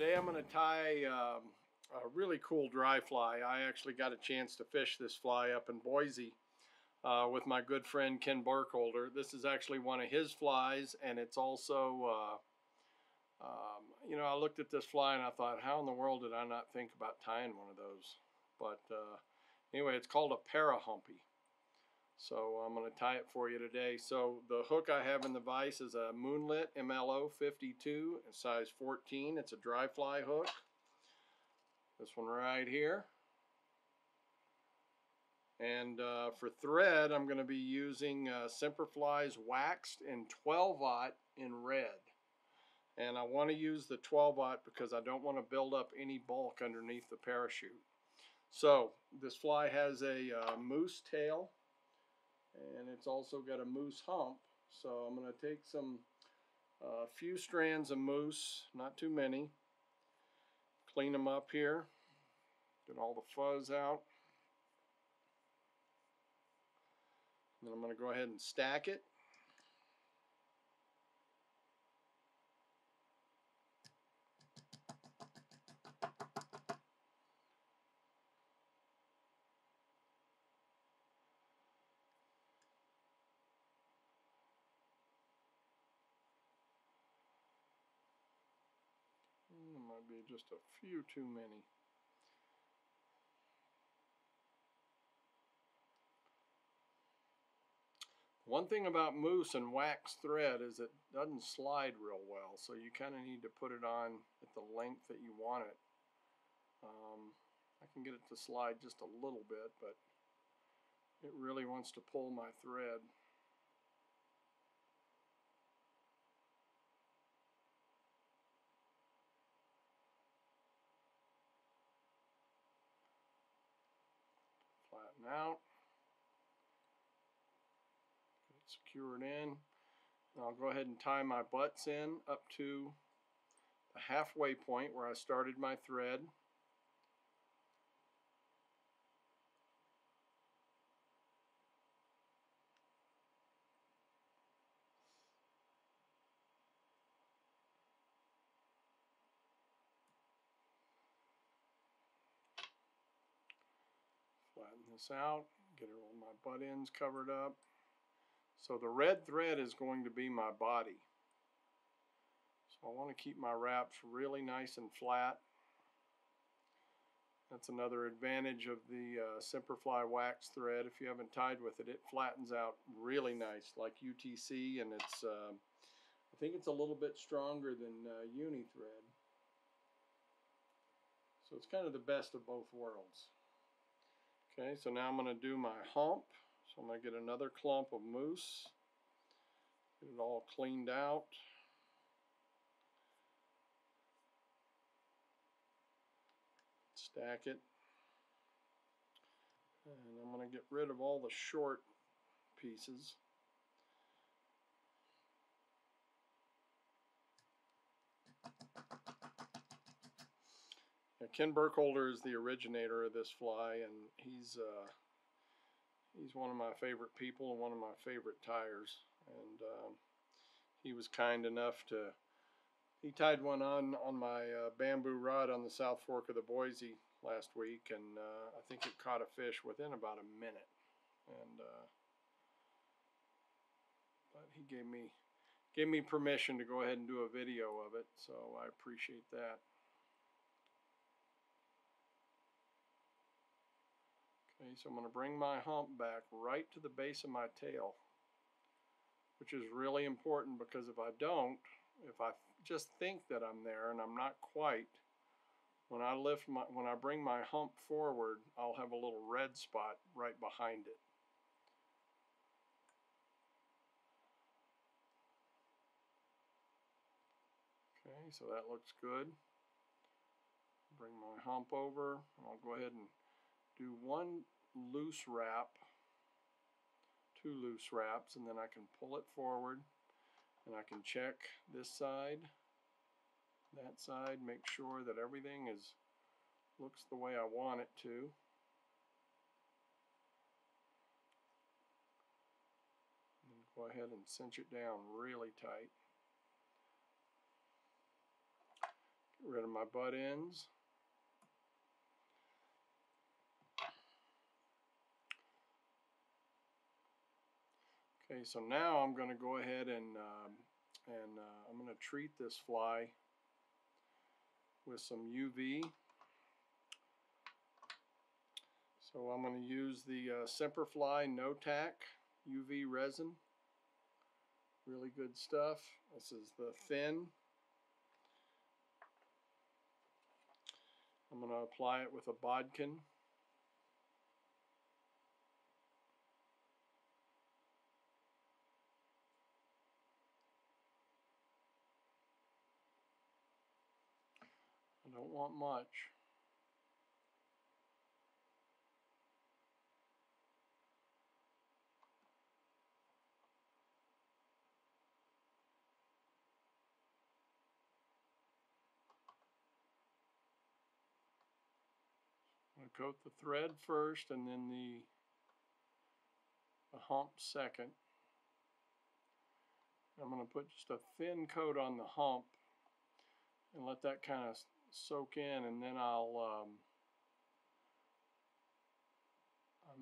Today I'm going to tie a really cool dry fly. I actually got a chance to fish this fly up in Boise with my good friend Ken Burkholder. This is actually one of his flies, and it's also, you know, I looked at this fly and I thought, how in the world did I not think about tying one of those? But anyway, it's called a ParaHumpy. So I'm going to tie it for you today. So the hook I have in the vise is a Moonlit MLO 52, size 14. It's a dry fly hook. This one right here. And for thread, I'm going to be using Semperfli's waxed in 12-aught in red. And I want to use the 12-aught because I don't want to build up any bulk underneath the parachute. So this fly has a moose tail, and it's also got a moose hump. So I'm going to take some few strands of moose, not too many, clean them up here, get all the fuzz out. Then I'm going to go ahead and stack it. There might be just a few too many. One thing about moose and wax thread is it doesn't slide real well, so you kind of need to put it on at the length that you want it. I can get it to slide just a little bit, but it really wants to pull my thread. Flatten out. Get it secured in. And I'll go ahead and tie my butts in up to the halfway point where I started my thread. Flatten this out, get all my butt ends covered up. So the red thread is going to be my body. So I want to keep my wraps really nice and flat. That's another advantage of the Semperfli wax thread. If you haven't tied with it, it flattens out really nice, like UTC, and it's I think it's a little bit stronger than uni thread. So it's kind of the best of both worlds. Okay, so now I'm going to do my hump. So I'm going to get another clump of moose, get it all cleaned out. Stack it. And I'm going to get rid of all the short pieces. Now, Ken Burkholder is the originator of this fly, and he's one of my favorite people and one of my favorite tyers. And he was kind enough to, he tied one on my bamboo rod on the South Fork of the Boise last week, and I think it caught a fish within about a minute. And but he gave me permission to go ahead and do a video of it, so I appreciate that. Okay, so I'm going to bring my hump back right to the base of my tail, which is really important because if I don't, if I just think that I'm there and I'm not quite, when I bring my hump forward, I'll have a little red spot right behind it. Okay, so that looks good. Bring my hump over, and I'll go ahead and do one loose wrap, two loose wraps, and then I can pull it forward, and I can check this side, that side, make sure that everything looks the way I want it to. And go ahead and cinch it down really tight. Get rid of my butt ends. Okay, so now I'm going to go ahead and I'm going to treat this fly with some UV. So I'm going to use the Semperfli No Tack UV resin. Really good stuff. This is the thin. I'm going to apply it with a bodkin. I don't want much. I'm going to coat the thread first and then the hump second. I'm going to put just a thin coat on the hump and let that kind of soak in, and then I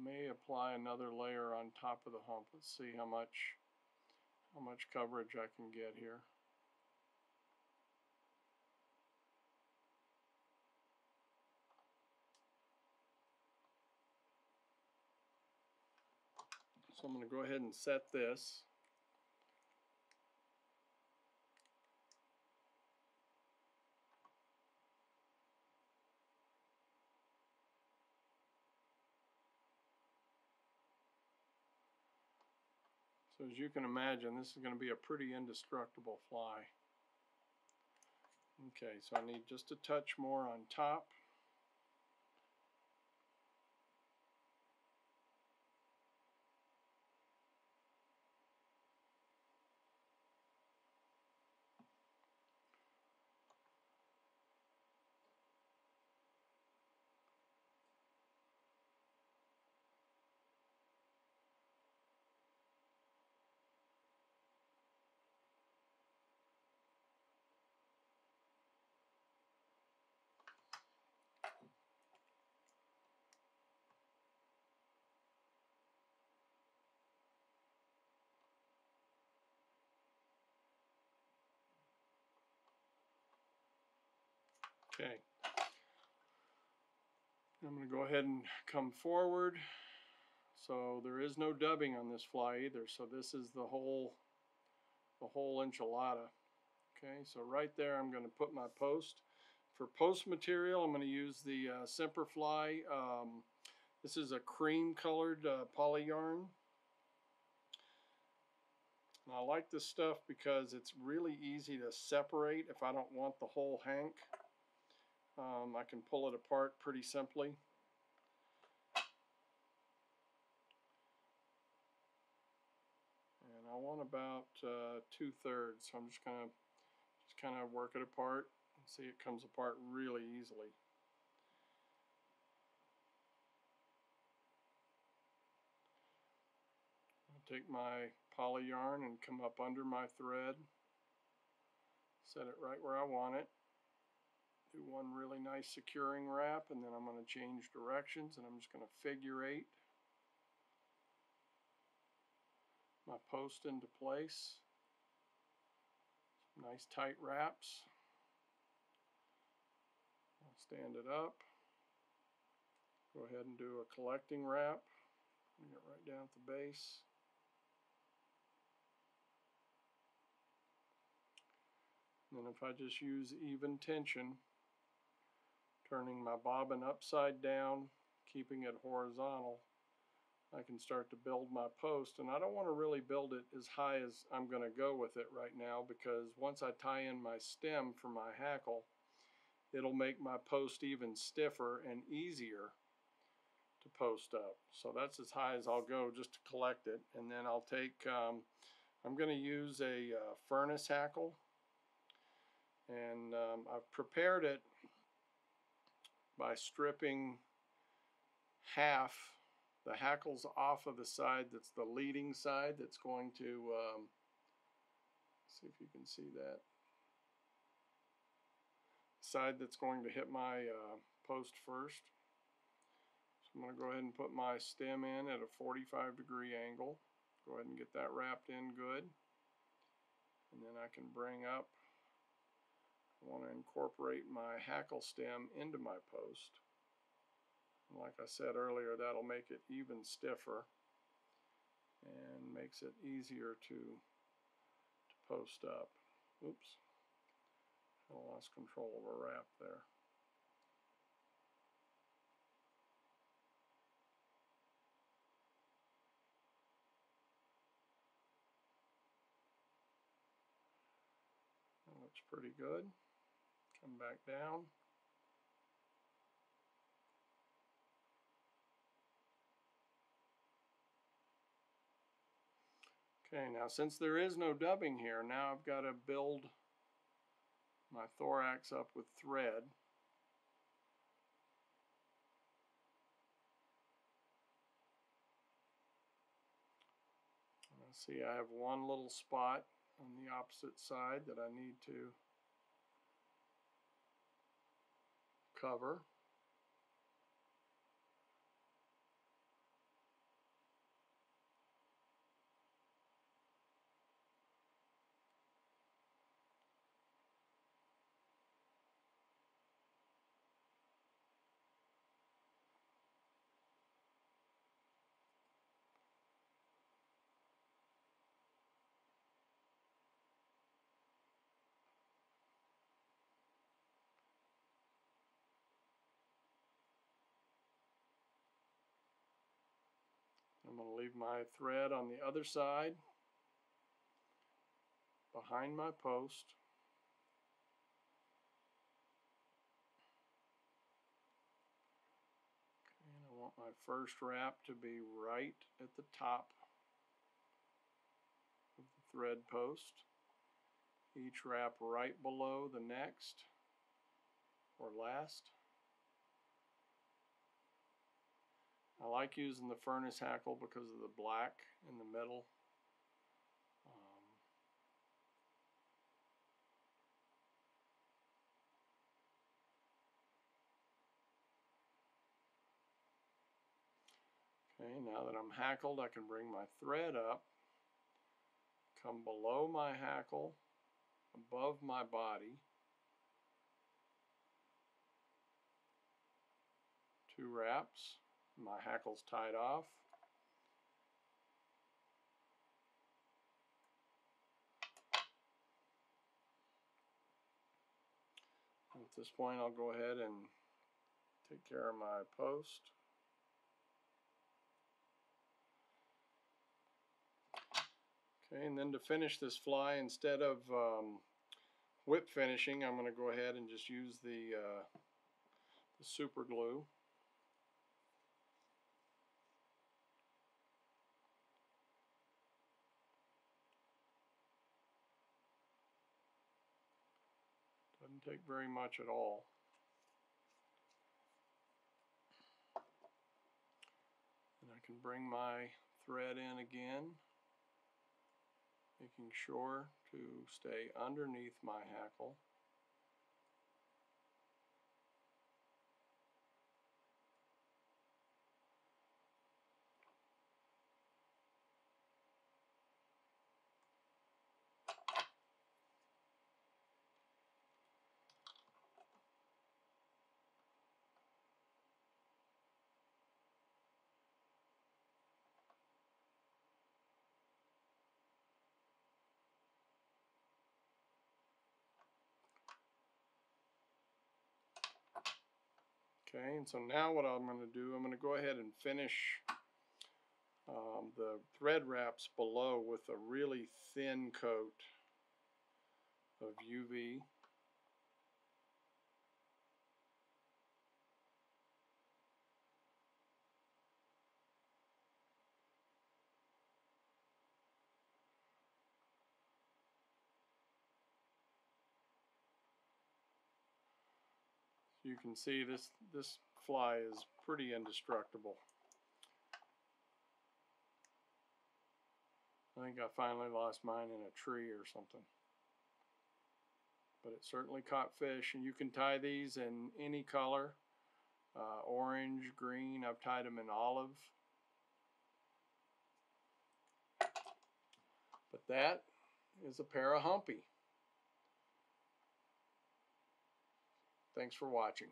may apply another layer on top of the hump. Let's see how much coverage I can get here. So I'm going to go ahead and set this. So as you can imagine, this is going to be a pretty indestructible fly. Okay, so I need just a touch more on top. Okay, I'm going to go ahead and come forward. So there is no dubbing on this fly either. So this is the whole enchilada. Okay, so right there I'm going to put my post. For post material, I'm going to use the Semperfli. This is a cream colored poly yarn. And I like this stuff because it's really easy to separate if I don't want the whole hank. I can pull it apart pretty simply. And I want about 2/3, so I'm just kind of work it apart. See, it comes apart really easily. I'll take my poly yarn and come up under my thread, set it right where I want it. Do one really nice securing wrap, and then I'm going to change directions, and I'm just going to figure 8 my post into place. Nice tight wraps. I'll stand it up. Go ahead and do a collecting wrap. Bring it right down at the base. And then if I just use even tension, turning my bobbin upside down, keeping it horizontal, I can start to build my post. And I don't want to really build it as high as I'm going to go with it right now, because once I tie in my stem for my hackle, it'll make my post even stiffer and easier to post up. So that's as high as I'll go just to collect it. And then I'll take, I'm going to use a furnace hackle, and I've prepared it by stripping half the hackles off of the side that's the leading side that's going to, see if you can see that. side that's going to hit my post first. So I'm going to go ahead and put my stem in at a 45-degree angle. Go ahead and get that wrapped in good. And then I can bring up, I want to incorporate my hackle stem into my post. And like I said earlier, that'll make it even stiffer and makes it easier to post up. Oops, I lost control of a wrap there. That looks pretty good. Come back down. Okay, now since there is no dubbing here, now I've got to build my thorax up with thread. See, I have one little spot on the opposite side that I need to cover. I'm going to leave my thread on the other side behind my post. Okay, and I want my first wrap to be right at the top of the thread post. Each wrap right below the next or last. I like using the furnace hackle because of the black in the middle. Okay, now that I'm hackled, I can bring my thread up, come below my hackle, above my body, 2 wraps, my hackle's tied off. At this point, I'll go ahead and take care of my post. Okay, and then to finish this fly, instead of whip finishing, I'm going to go ahead and just use the super glue. Doesn't take very much at all. And I can bring my thread in again, making sure to stay underneath my hackle. Okay, and so now what I'm going to do, I'm going to go ahead and finish the thread wraps below with a really thin coat of UV. You can see this fly is pretty indestructible. I think I finally lost mine in a tree or something. but it certainly caught fish. And you can tie these in any color, orange, green. I've tied them in olive. But that is a ParaHumpy. Thanks for watching.